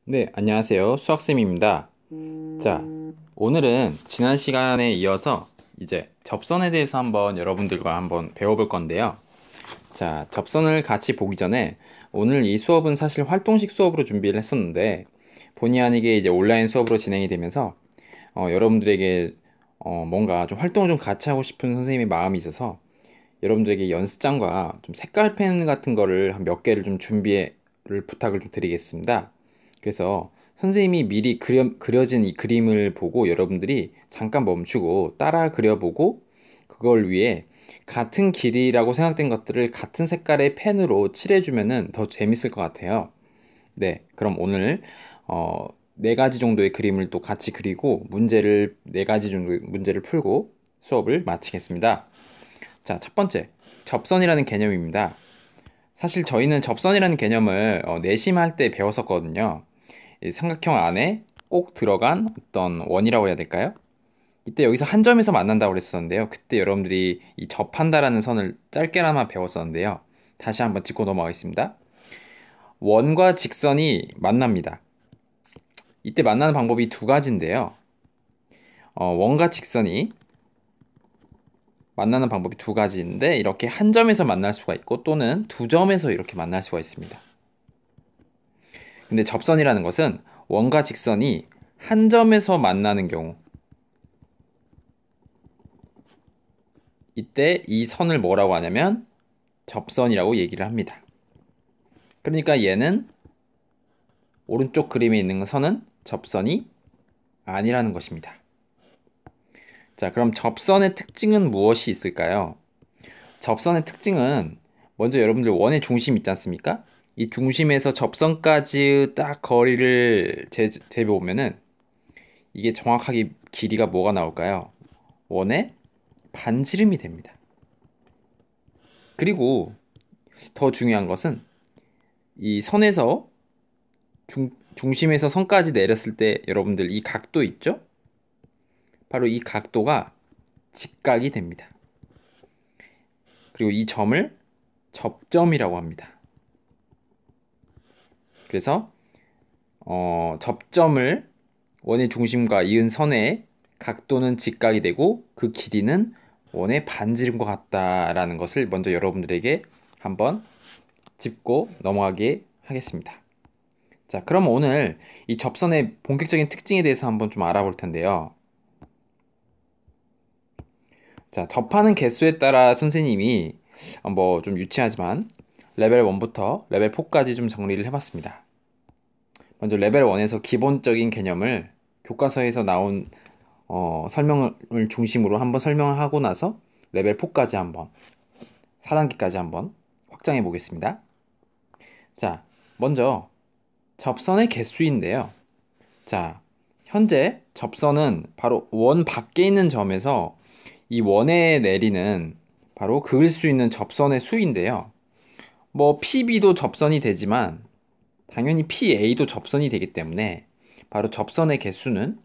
네, 안녕하세요. 수학쌤입니다. 자, 오늘은 지난 시간에 이어서 이제 접선에 대해서 여러분들과 한번 배워볼 건데요. 자, 접선을 같이 보기 전에 오늘 이 수업은 사실 활동식 수업으로 준비를 했었는데 본의 아니게 이제 온라인 수업으로 진행이 되면서 여러분들에게 뭔가 좀 활동을 좀 같이 하고 싶은 선생님의 마음이 있어서 여러분들에게 연습장과 좀 색깔펜 같은 거를 한 몇 개를 좀 준비를 부탁을 좀 드리겠습니다. 그래서 선생님이 미리 그려진 이 그림을 보고 여러분들이 잠깐 멈추고 따라 그려보고 그걸 위해 같은 길이라고 생각된 것들을 같은 색깔의 펜으로 칠해주면은 더 재밌을 것 같아요. 네, 그럼 오늘 네 가지 정도의 그림을 또 같이 그리고 문제를 네 가지 정도의 문제를 풀고 수업을 마치겠습니다. 자, 첫 번째, 접선이라는 개념입니다. 사실 저희는 접선이라는 개념을 내심할 때 배웠었거든요. 이 삼각형 안에 꼭 들어간 어떤 원이라고 해야 될까요? 이때 여기서 한 점에서 만난다고 그랬었는데요. 그때 여러분들이 이 접한다라는 선을 짧게나마 배웠었는데요. 다시 한번 짚고 넘어가겠습니다. 원과 직선이 만납니다. 이때 만나는 방법이 두 가지인데요. 원과 직선이 만나는 방법이 두 가지인데 이렇게 한 점에서 만날 수가 있고 또는 두 점에서 이렇게 만날 수가 있습니다. 근데 접선이라는 것은 원과 직선이 한 점에서 만나는 경우 이때 이 선을 뭐라고 하냐면 접선이라고 얘기를 합니다. 그러니까 얘는 오른쪽 그림에 있는 선은 접선이 아니라는 것입니다. 자, 그럼 접선의 특징은 무엇이 있을까요? 접선의 특징은 먼저 여러분들 원의 중심 있지 않습니까? 이 중심에서 접선까지 딱 거리를 재보면은 이게 정확하게 길이가 뭐가 나올까요? 원의 반지름이 됩니다. 그리고 더 중요한 것은 이 선에서 중심에서 선까지 내렸을 때 여러분들 이 각도 있죠? 바로 이 각도가 직각이 됩니다. 그리고 이 점을 접점이라고 합니다. 그래서 접점을 원의 중심과 이은 선의 각도는 직각이 되고 그 길이는 원의 반지름과 같다라는 것을 먼저 여러분들에게 한번 짚고 넘어가게 하겠습니다. 자, 그럼 오늘 이 접선의 본격적인 특징에 대해서 한번 좀 알아볼 텐데요. 자, 접하는 개수에 따라 선생님이 뭐 좀 유치하지만 레벨 1부터 레벨 4까지 좀 정리를 해봤습니다. 먼저 레벨 1에서 기본적인 개념을 교과서에서 나온 설명을 중심으로 한번 설명을 하고 나서 레벨 4까지 한번 4단계까지 한번 확장해 보겠습니다. 자, 먼저 접선의 개수인데요. 자, 현재 접선은 바로 원 밖에 있는 점에서 이 원에 내리는 바로 그을 수 있는 접선의 수인데요. 뭐 PB도 접선이 되지만 당연히 PA도 접선이 되기 때문에 바로 접선의 개수는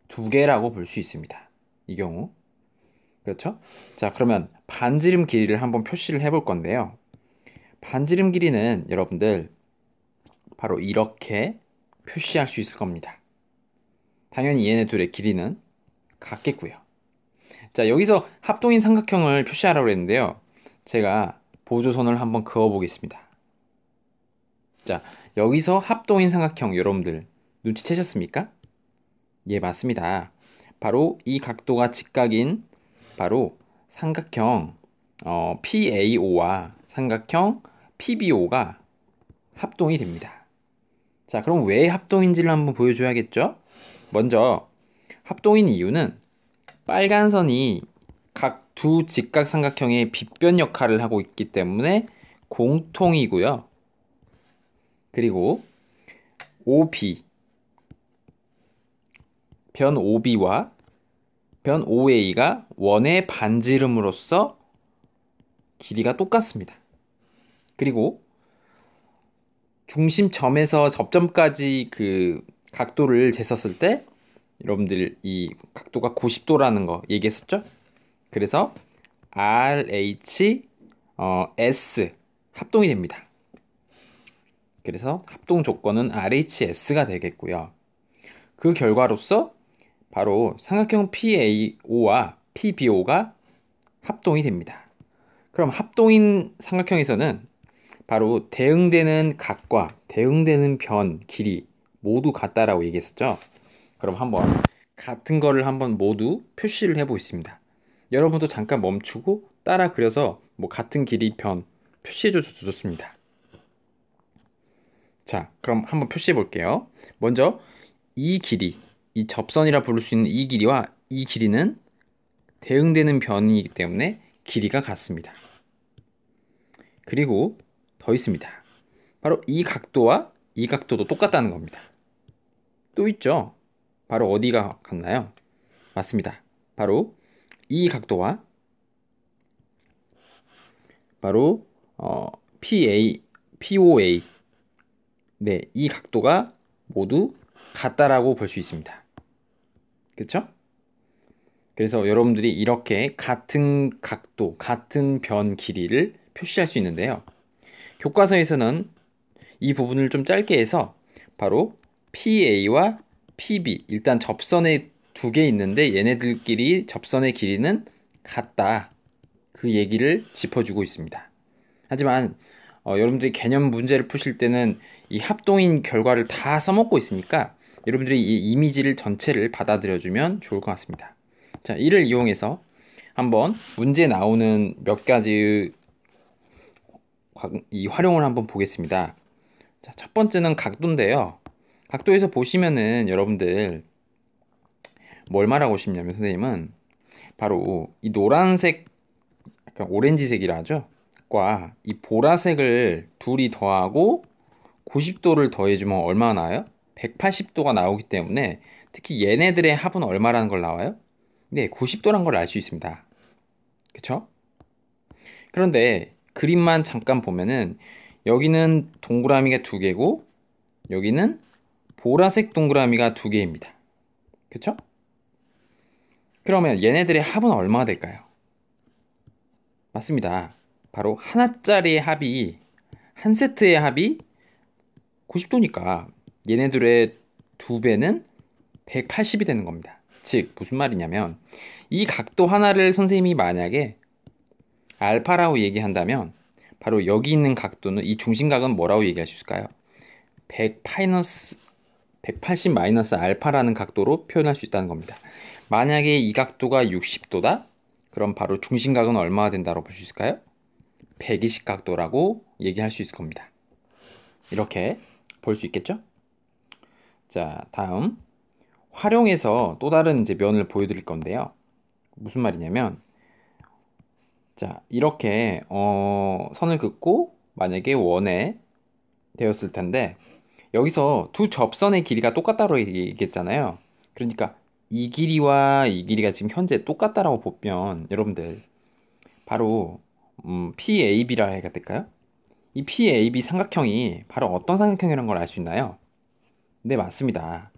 두 개라고 볼 수 있습니다. 이 경우. 그렇죠? 자, 그러면 반지름 길이를 한번 표시를 해볼 건데요. 반지름 길이는 여러분들 바로 이렇게 표시할 수 있을 겁니다. 당연히 얘네 둘의 길이는 같겠고요. 자, 여기서 합동인 삼각형을 표시하라고 했는데요. 제가 보조선을 한번 그어 보겠습니다. 자, 여기서 합동인 삼각형 여러분들 눈치채셨습니까? 예, 맞습니다. 바로 이 각도가 직각인 바로 삼각형 PAO와 삼각형 PBO가 합동이 됩니다. 자, 그럼 왜 합동인지를 한번 보여줘야겠죠? 먼저 합동인 이유는 빨간 선이 각 두 직각삼각형의 빗변 역할을 하고 있기 때문에 공통이고요. 그리고 OB, 변 OB와 변 OA가 원의 반지름으로서 길이가 똑같습니다. 그리고 중심점에서 접점까지 그 각도를 쟀었을 때 여러분들 이 각도가 90도라는 거 얘기했었죠? 그래서 RH S 합동이 됩니다. 그래서 합동 조건은 RHS가 되겠고요. 그 결과로서 바로 삼각형 PAO와 PBO가 합동이 됩니다. 그럼 합동인 삼각형에서는 바로 대응되는 각과 대응되는 변 길이 모두 같다라고 얘기했었죠. 그럼 한번 같은 거를 한번 모두 표시를 해보겠습니다. 여러분도 잠깐 멈추고 따라 그려서 뭐 같은 길이 변 표시해줘도 좋습니다. 자, 그럼 한번 표시해 볼게요. 먼저 이 길이, 이 접선이라 부를 수 있는 이 길이와 이 길이는 대응되는 변이기 때문에 길이가 같습니다. 그리고 더 있습니다. 바로 이 각도와 이 각도도 똑같다는 겁니다. 또 있죠? 바로 어디가 같나요? 맞습니다. 바로 이 각도와 바로 POA 네, 이 각도가 모두 같다라고 볼 수 있습니다. 그쵸? 그래서 여러분들이 이렇게 같은 각도, 같은 변 길이를 표시할 수 있는데요. 교과서에서는 이 부분을 좀 짧게 해서 바로 PA와 PB, 일단 접선에 두 개 있는데 얘네들끼리 접선의 길이는 같다. 그 얘기를 짚어주고 있습니다. 하지만 여러분들이 개념 문제를 푸실 때는 이 합동인 결과를 다 써먹고 있으니까 여러분들이 이 이미지를 전체를 받아들여주면 좋을 것 같습니다. 자, 이를 이용해서 한번 문제 나오는 몇 가지 이 활용을 한번 보겠습니다. 자, 첫 번째는 각도인데요. 각도에서 보시면은 여러분들 뭘 말하고 싶냐면 선생님은 바로 이 노란색, 약간 오렌지색이라 하죠. 과 이 보라색을 둘이 더하고 90도를 더해주면 얼마나 나와요? 180도가 나오기 때문에 특히 얘네들의 합은 얼마라는 걸 나와요? 네, 90도란 걸 알 수 있습니다. 그쵸? 그런데 그림만 잠깐 보면은 여기는 동그라미가 두 개고 여기는 보라색 동그라미가 두 개입니다. 그쵸? 그러면 얘네들의 합은 얼마가 될까요? 맞습니다. 바로 하나짜리의 합이 한 세트의 합이 90도니까 얘네들의 두 배는 180이 되는 겁니다. 즉 무슨 말이냐면 이 각도 하나를 선생님이 만약에 알파라고 얘기한다면 바로 여기 있는 각도는 이 중심각은 뭐라고 얘기할 수 있을까요? 180 마이너스 알파라는 각도로 표현할 수 있다는 겁니다. 만약에 이 각도가 60도다? 그럼 바로 중심각은 얼마가 된다고 볼 수 있을까요? 120 각도라고 얘기할 수 있을 겁니다. 이렇게 볼 수 있겠죠? 자, 다음 활용해서 또 다른 이제 면을 보여드릴 건데요. 무슨 말이냐면 자, 이렇게 선을 긋고 만약에 원에 되었을 텐데 여기서 두 접선의 길이가 똑같다고 얘기했잖아요. 그러니까 이 길이와 이 길이가 지금 현재 똑같다라고 보면 여러분들 바로 PAB라 해야 될까요? 이 PAB 삼각형이 바로 어떤 삼각형이라는 걸 알 수 있나요? 네, 맞습니다.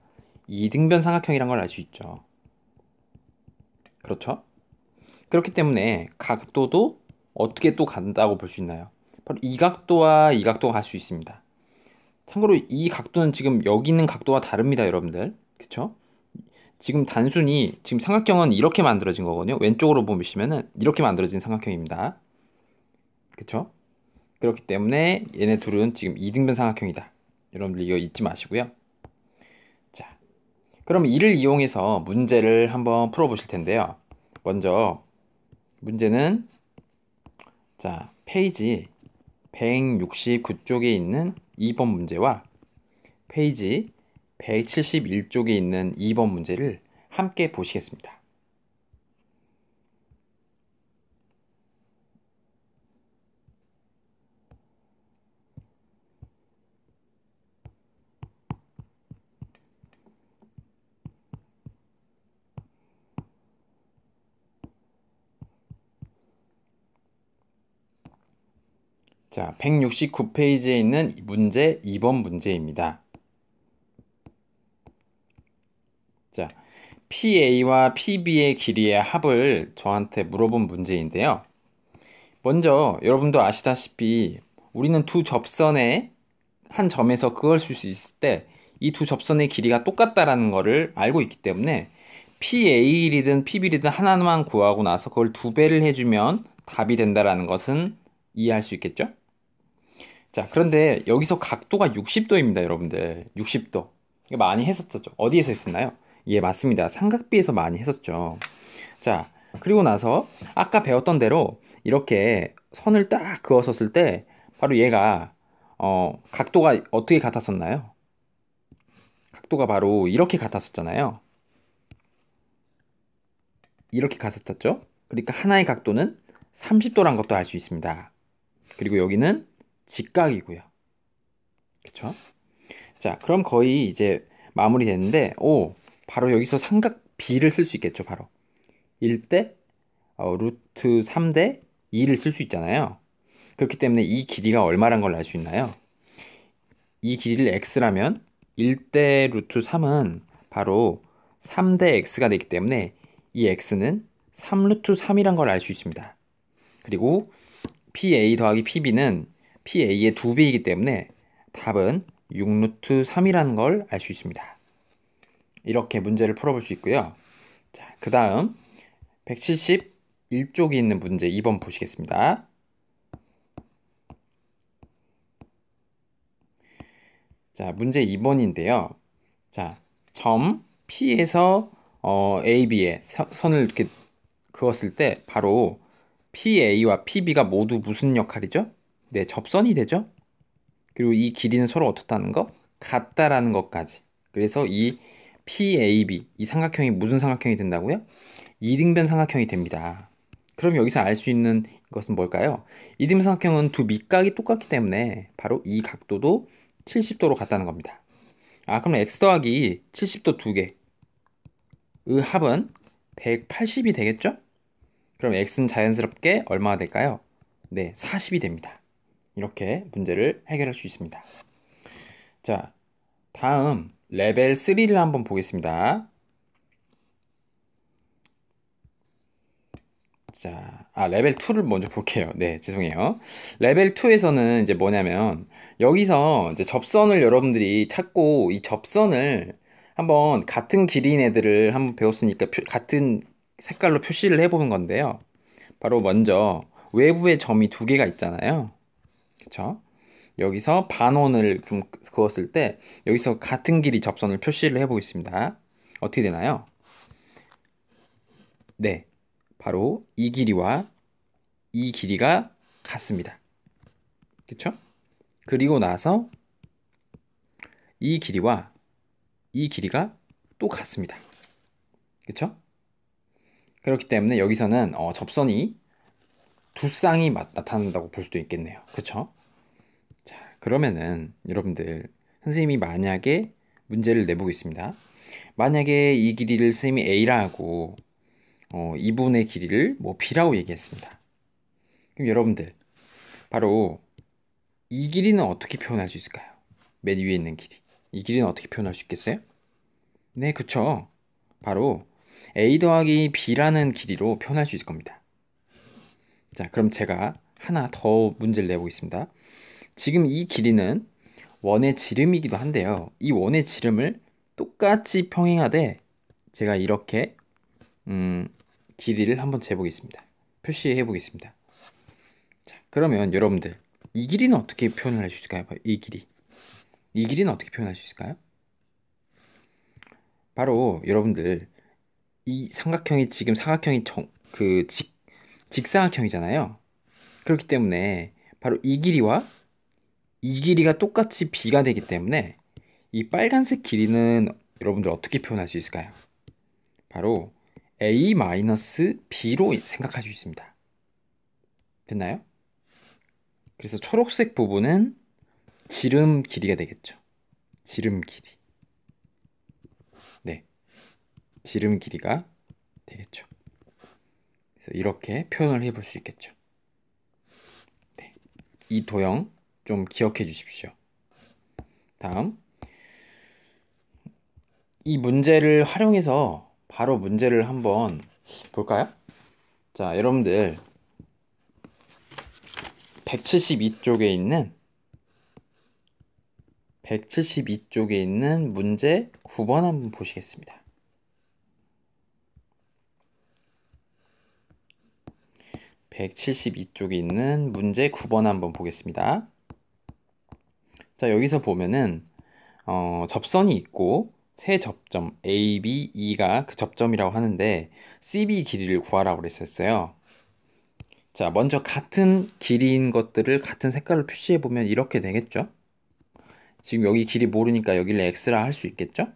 이등변 삼각형이란 걸 알 수 있죠. 그렇죠? 그렇기 때문에 각도도 어떻게 또 간다고 볼 수 있나요? 바로 이 각도와 이 각도가 갈 수 있습니다. 참고로 이 각도는 지금 여기 있는 각도와 다릅니다, 여러분들. 그쵸? 지금 단순히 지금 삼각형은 이렇게 만들어진 거거든요. 왼쪽으로 보시면은 이렇게 만들어진 삼각형입니다. 그쵸? 그렇기 때문에 얘네 둘은 지금 이등변 삼각형이다. 여러분들 이거 잊지 마시고요. 자, 그럼 이를 이용해서 문제를 한번 풀어보실 텐데요. 먼저 문제는 자, 페이지 169쪽에 있는 2번 문제와 페이지 171쪽에 있는 2번 문제를 함께 보시겠습니다. 자, 169페이지에 있는 문제 2번 문제입니다. 자, PA와 PB의 길이의 합을 저한테 물어본 문제인데요. 먼저 여러분도 아시다시피 우리는 두 접선의 한 점에서 그을 쓸 수 있을 때 이 두 접선의 길이가 똑같다라는 거를 알고 있기 때문에 PA이든 PB이든 하나만 구하고 나서 그걸 두 배를 해주면 답이 된다라는 것은 이해할 수 있겠죠? 자, 그런데 여기서 각도가 60도입니다, 여러분들. 60도. 이거 많이 했었죠. 어디에서 했었나요? 예, 맞습니다. 삼각비에서 많이 했었죠. 자, 그리고 나서 아까 배웠던 대로 이렇게 선을 딱 그었었을 때 바로 얘가 각도가 어떻게 같았었나요? 각도가 바로 이렇게 같았었잖아요. 이렇게 같았었죠? 그러니까 하나의 각도는 30도란 것도 알 수 있습니다. 그리고 여기는 직각이고요. 그쵸? 자, 그럼 거의 이제 마무리 됐는데, 바로 여기서 삼각 B를 쓸 수 있겠죠, 바로. 1대 루트 3대 2를 쓸 수 있잖아요. 그렇기 때문에 이 길이가 얼마란 걸 알 수 있나요? 이 길이를 x라면 1대 루트 3은 바로 3대 x가 되기 때문에 이 x는 3 루트 3이란 걸 알 수 있습니다. 그리고 PA 더하기 PB는 PA의 2배이기 때문에 답은 6 루트 3이라는 걸 알 수 있습니다. 이렇게 문제를 풀어볼 수 있고요. 자, 그 다음 171쪽에 있는 문제 2번 보시겠습니다. 자, 문제 2번인데요. 자, 점 P에서 AB에 선을 이렇게 그었을 때 바로 PA와 PB가 모두 무슨 역할이죠? 네, 접선이 되죠? 그리고 이 길이는 서로 어떻다는 거? 같다라는 것까지. 그래서 이 PAB, 이 삼각형이 무슨 삼각형이 된다고요? 이등변 삼각형이 됩니다. 그럼 여기서 알 수 있는 것은 뭘까요? 이등변 삼각형은 두 밑각이 똑같기 때문에 바로 이 각도도 70도로 같다는 겁니다. 아, 그럼 x 더하기 70도 두 개의 합은 180이 되겠죠? 그럼 x는 자연스럽게 얼마가 될까요? 네, 40이 됩니다. 이렇게 문제를 해결할 수 있습니다. 자, 다음 레벨 3를 한번 보겠습니다. 자, 레벨 2를 먼저 볼게요. 네, 죄송해요. 레벨 2에서는 이제 뭐냐면, 여기서 이제 접선을 여러분들이 찾고, 이 접선을 한번 같은 길이인 애들을 한번 배웠으니까 같은 색깔로 표시를 해보는 건데요. 바로 먼저 외부에 점이 두 개가 있잖아요. 그쵸? 여기서 반원을 좀 그었을 때, 여기서 같은 길이 접선을 표시를 해보겠습니다. 어떻게 되나요? 네, 바로 이 길이와 이 길이가 같습니다. 그쵸? 그리고 나서 이 길이와 이 길이가 또 같습니다. 그쵸? 그렇기 때문에 여기서는 접선이 두 쌍이 나타난다고 볼 수도 있겠네요. 그쵸? 자, 그러면은 여러분들 선생님이 만약에 문제를 내보겠습니다. 만약에 이 길이를 선생님이 A라 하고 이분의 길이를 뭐 B라고 얘기했습니다. 그럼 여러분들 바로 이 길이는 어떻게 표현할 수 있을까요? 맨 위에 있는 길이. 이 길이는 어떻게 표현할 수 있겠어요? 네, 그쵸. 바로 A 더하기 B라는 길이로 표현할 수 있을 겁니다. 자, 그럼 제가 하나 더 문제를 내보겠습니다. 지금 이 길이는 원의 지름이기도 한데요. 이 원의 지름을 똑같이 평행하되 제가 이렇게 길이를 한번 재보겠습니다. 표시해 보겠습니다. 자, 그러면 여러분들 이 길이는 어떻게 표현을 할 수 있을까요? 이 길이. 이 길이는 어떻게 표현할 수 있을까요? 바로 여러분들 이 삼각형이 지금 사각형이 직사각형이잖아요. 그렇기 때문에 바로 이 길이와 이 길이가 똑같이 b가 되기 때문에 이 빨간색 길이는 여러분들 어떻게 표현할 수 있을까요? 바로 a-b로 생각할 수 있습니다. 됐나요? 그래서 초록색 부분은 지름 길이가 되겠죠. 지름 길이. 네, 지름 길이가 되겠죠. 그래서 이렇게 표현을 해볼 수 있겠죠. 네, 이 도형 좀 기억해 주십시오. 다음, 이 문제를 활용해서 바로 문제를 한번 볼까요? 자, 여러분들 172쪽에 있는 172쪽에 있는 문제 9번 한번 보시겠습니다. 172쪽에 있는 문제 9번 한번 보겠습니다. 자, 여기서 보면은 접선이 있고 세 접점 A, B, E가 그 접점이라고 하는데 CB 길이를 구하라고 그랬었어요. 자, 먼저 같은 길이인 것들을 같은 색깔로 표시해 보면 이렇게 되겠죠? 지금 여기 길이 모르니까 여기를 X라 할 수 있겠죠?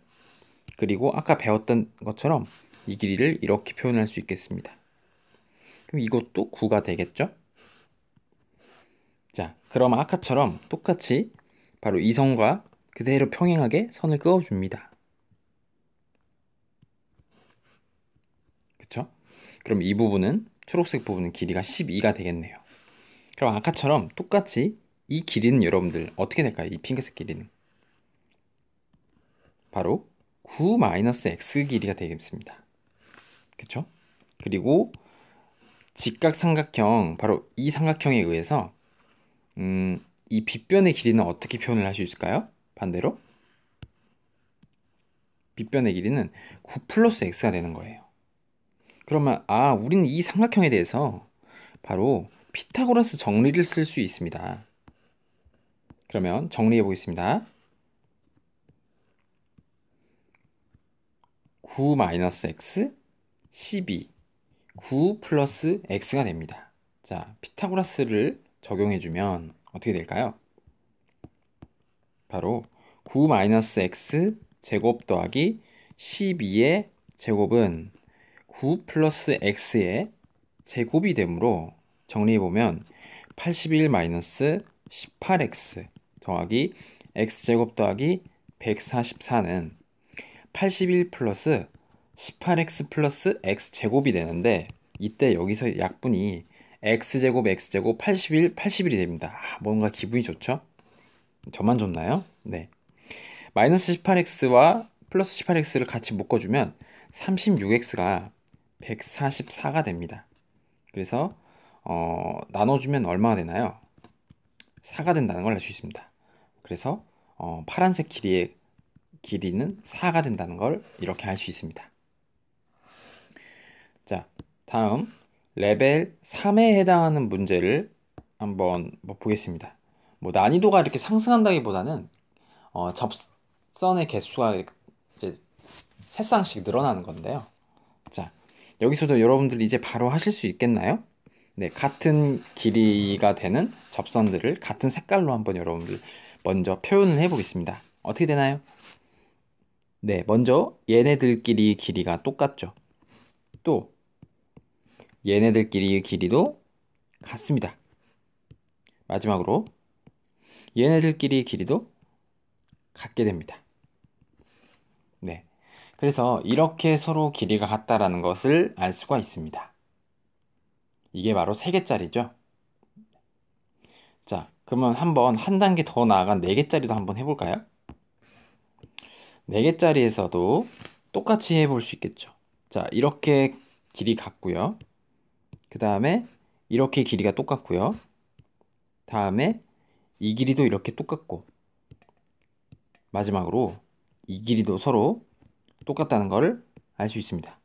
그리고 아까 배웠던 것처럼 이 길이를 이렇게 표현할 수 있겠습니다. 그럼 이것도 9가 되겠죠? 자, 그럼 아까처럼 똑같이 바로 이 선과 그대로 평행하게 선을 그어줍니다. 그쵸? 그럼 이 부분은, 초록색 부분은 길이가 12가 되겠네요. 그럼 아까처럼 똑같이 이 길이는 여러분들 어떻게 될까요? 이 핑크색 길이는 바로 9-x 길이가 되겠습니다. 그쵸? 그리고 직각삼각형, 바로 이 삼각형에 의해서 이 빗변의 길이는 어떻게 표현을 할 수 있을까요? 반대로 빗변의 길이는 9 플러스 x가 되는 거예요. 그러면 우리는 이 삼각형에 대해서 바로 피타고라스 정리를 쓸 수 있습니다. 그러면 정리해 보겠습니다. 9-x 12 9 플러스 x가 됩니다. 자, 피타고라스를 적용해주면 어떻게 될까요? 바로 9-x 제곱 더하기 12의 제곱은 9 플러스 x의 제곱이 되므로 정리해보면 81-18x 더하기 x제곱 더하기 144는 81 플러스 18x 플러스 x제곱이 되는데 이때 여기서 약분이 x제곱 81, 81이 됩니다. 뭔가 기분이 좋죠? 저만 좋나요? 네. 마이너스 18x와 플러스 18x를 같이 묶어주면 36x가 144가 됩니다. 그래서 나눠주면 얼마가 되나요? 4가 된다는 걸 알 수 있습니다. 그래서 파란색 길이는 4가 된다는 걸 이렇게 알 수 있습니다. 자, 다음 레벨 3에 해당하는 문제를 한번 보겠습니다. 난이도가 이렇게 상승한다기보다는 접선의 개수가 이제 세 쌍씩 늘어나는 건데요. 자, 여기서도 여러분들 이제 바로 하실 수 있겠나요? 네, 같은 길이가 되는 접선들을 같은 색깔로 한번 여러분들 먼저 표현을 해보겠습니다. 어떻게 되나요? 네, 먼저 얘네들끼리 길이가 똑같죠. 또 얘네들끼리 길이도 같습니다. 마지막으로 얘네들끼리 길이도 같게 됩니다. 네, 그래서 이렇게 서로 길이가 같다라는 것을 알 수가 있습니다. 이게 바로 3개짜리죠. 자, 그러면 한번 한 단계 더 나아간 4개짜리도 한번 해볼까요? 4개짜리에서도 똑같이 해볼 수 있겠죠. 자, 이렇게 길이 같고요. 그 다음에 이렇게 길이가 똑같고요. 다음에 이 길이도 이렇게 똑같고 마지막으로 이 길이도 서로 똑같다는 걸 알 수 있습니다.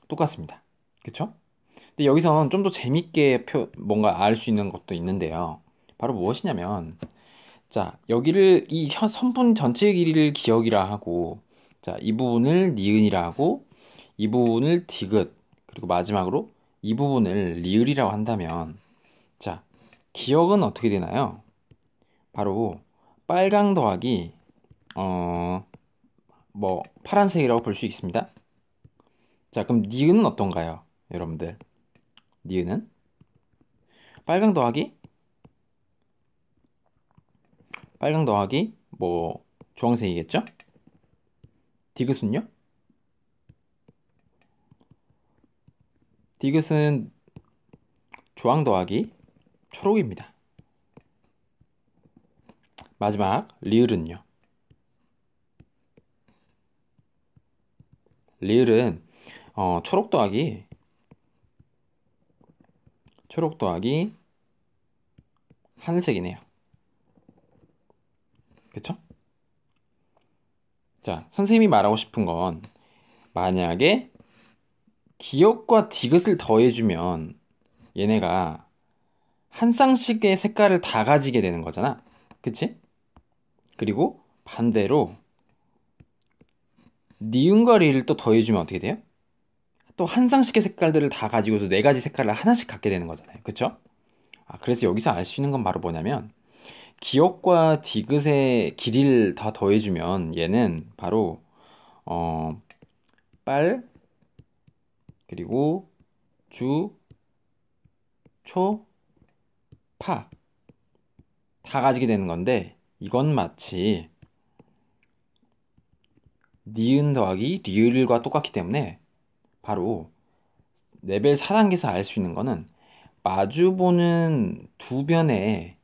똑같습니다. 그쵸? 근데 여기서는 좀 더 재밌게 뭔가 알 수 있는 것도 있는데요. 바로 무엇이냐면 자, 여기를 이 선분 전체 길이를 기억이라 하고 자, 이 부분을 니은이라 하고 이 부분을 디귿 그리고 마지막으로 이 부분을 리을이라고 한다면 자, 기억은 어떻게 되나요? 바로 빨강 더하기 파란색이라고 볼 수 있습니다. 자, 그럼 니은은 어떤가요? 여러분들 니은은 빨강 더하기 주황색이겠죠? 디귿은요? 디귿은 주황 더하기 초록입니다. 마지막 리을은요? 리을은 초록 더하기 하늘색이네요. 그쵸? 자, 선생님이 말하고 싶은 건 만약에 기역과 디귿을 더해주면 얘네가 한 쌍씩의 색깔을 다 가지게 되는 거잖아. 그치? 그리고 반대로 니은과 리을 또 더해주면 어떻게 돼요? 또 한 쌍씩의 색깔들을 다 가지고서 네 가지 색깔을 하나씩 갖게 되는 거잖아요. 그쵸? 그래서 여기서 알 수 있는 건 바로 뭐냐면 기역과 디귿의 길이를 다 더해주면 얘는 바로 어, 빨, 그리고 주, 초, 파 다 가지게 되는 건데 이건 마치 니은 더하기 리을과 똑같기 때문에 바로 레벨 4단계에서 알 수 있는 거는 마주보는 두 변의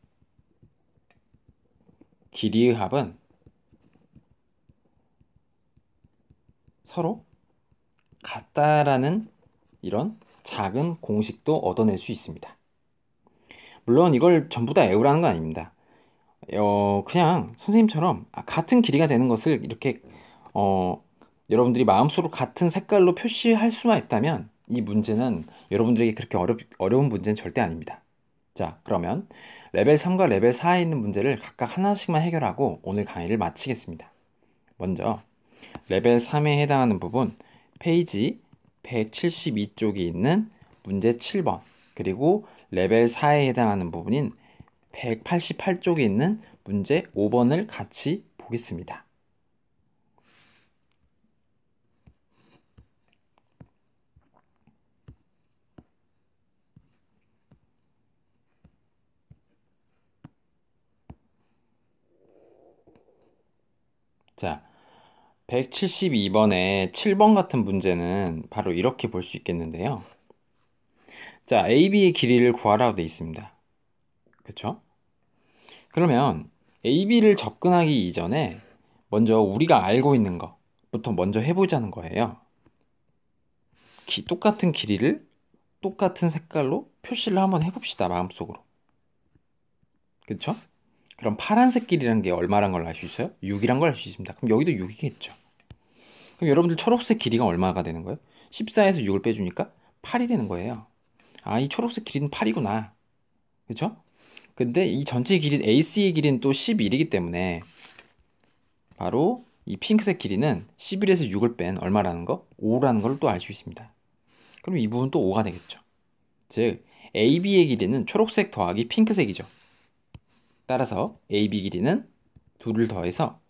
길이의 합은 서로 같다라는 이런 작은 공식도 얻어낼 수 있습니다. 물론 이걸 전부 다 외우라는 건 아닙니다. 그냥 선생님처럼 같은 길이가 되는 것을 이렇게 어, 여러분들이 마음속으로 같은 색깔로 표시할 수만 있다면 이 문제는 여러분들에게 그렇게 어려운 문제는 절대 아닙니다. 자, 그러면 레벨 3과 레벨 4에 있는 문제를 각각 하나씩만 해결하고 오늘 강의를 마치겠습니다. 먼저 레벨 3에 해당하는 부분 페이지 172쪽에 있는 문제 7번 그리고 레벨 4에 해당하는 부분인 188쪽에 있는 문제 5번을 같이 보겠습니다. 자, 172번에 7번 같은 문제는 바로 이렇게 볼 수 있겠는데요. 자, AB의 길이를 구하라고 되어 있습니다. 그쵸? 그러면 AB를 접근하기 이전에 먼저 우리가 알고 있는 것부터 먼저 해보자는 거예요. 똑같은 길이를 똑같은 색깔로 표시를 한번 해봅시다, 마음속으로. 그쵸? 그럼 파란색 길이라는 게 얼마란 걸 알 수 있어요? 6이란 걸 알 수 있습니다. 그럼 여기도 6이겠죠. 그럼 여러분들 초록색 길이가 얼마가 되는 거예요? 14에서 6을 빼주니까 8이 되는 거예요. 이 초록색 길이는 8이구나. 그쵸? 근데 이 전체 길이, AC의 길이는 또 11이기 때문에 바로 이 핑크색 길이는 11에서 6을 뺀 얼마라는 거? 5라는 걸 또 알 수 있습니다. 그럼 이 부분 또 5가 되겠죠. 즉, AB의 길이는 초록색 더하기 핑크색이죠. 따라서 AB 길이는 2를 더해서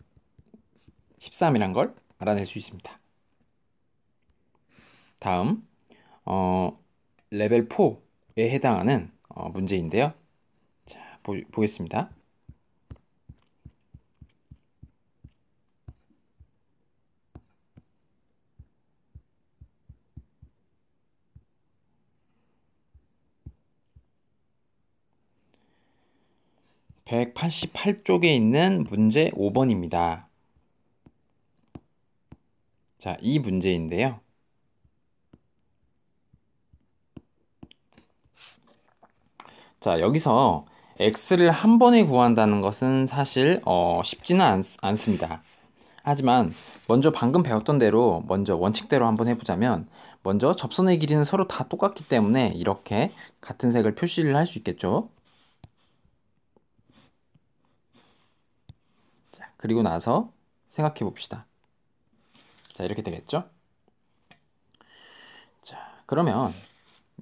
13이란 걸 알아낼 수 있습니다. 다음 레벨 4에 해당하는 문제인데요. 자, 보겠습니다. (188쪽에) 있는 문제 5번입니다. 자, 이 문제인데요. 자, 여기서 x를 한 번에 구한다는 것은 사실 쉽지는 않습니다. 하지만 먼저 방금 배웠던 대로 먼저 원칙대로 한번 해보자면 먼저 접선의 길이는 서로 다 똑같기 때문에 이렇게 같은 색을 표시를 할 수 있겠죠. 자, 그리고 나서 생각해 봅시다. 자, 이렇게 되겠죠. 자, 그러면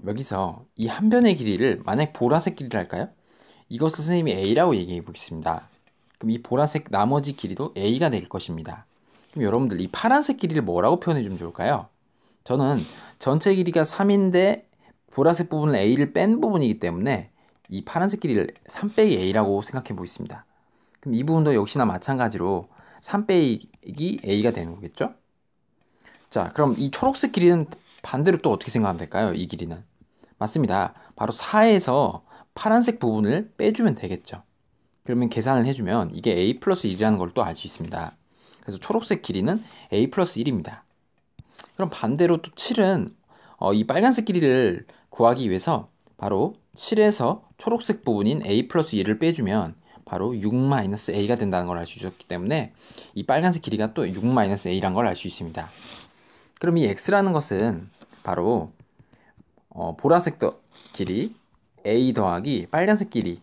여기서 이 한 변의 길이를 만약 보라색 길이를 할까요? 이것을 선생님이 A라고 얘기해 보겠습니다. 그럼 이 보라색 나머지 길이도 A가 될 것입니다. 그럼 여러분들 이 파란색 길이를 뭐라고 표현해 주면 좋을까요? 저는 전체 길이가 3인데 보라색 부분을 A를 뺀 부분이기 때문에 이 파란색 길이를 3 빼기 A라고 생각해 보겠습니다. 그럼 이 부분도 역시나 마찬가지로 3 빼기 A가 되는 거겠죠? 자, 그럼 이 초록색 길이는 반대로 또 어떻게 생각하면 될까요? 이 길이는. 맞습니다. 바로 4에서 파란색 부분을 빼주면 되겠죠. 그러면 계산을 해주면 이게 A 플러스 1이라는 걸 또 알 수 있습니다. 그래서 초록색 길이는 A 플러스 1입니다. 그럼 반대로 또 7은 이 빨간색 길이를 구하기 위해서 바로 7에서 초록색 부분인 A 플러스 1을 빼주면 바로 6-a가 된다는 걸 알 수 있었기 때문에 이 빨간색 길이가 또 6-a란 걸 알 수 있습니다. 그럼 이 x라는 것은 바로 보라색 길이 a 더하기 빨간색 길이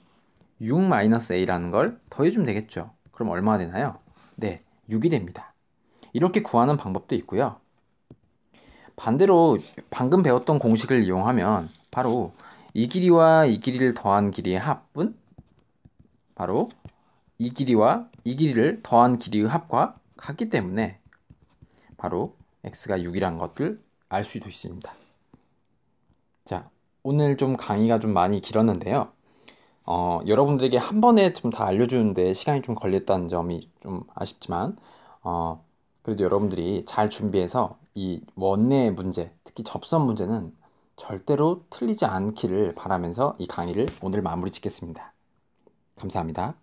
6-a라는 걸 더해주면 되겠죠. 그럼 얼마가 되나요? 네, 6이 됩니다. 이렇게 구하는 방법도 있고요. 반대로 방금 배웠던 공식을 이용하면 바로 이 길이와 이 길이를 더한 길이의 합은 바로 이 길이와 이 길이를 더한 길이의 합과 같기 때문에 바로 x가 6이라는 것을 알 수도 있습니다. 자, 오늘 좀 강의가 좀 많이 길었는데요. 여러분들에게 한 번에 좀 다 알려주는데 시간이 좀 걸렸다는 점이 좀 아쉽지만, 그래도 여러분들이 잘 준비해서 이 원의 문제, 특히 접선 문제는 절대로 틀리지 않기를 바라면서 이 강의를 오늘 마무리 짓겠습니다. 감사합니다.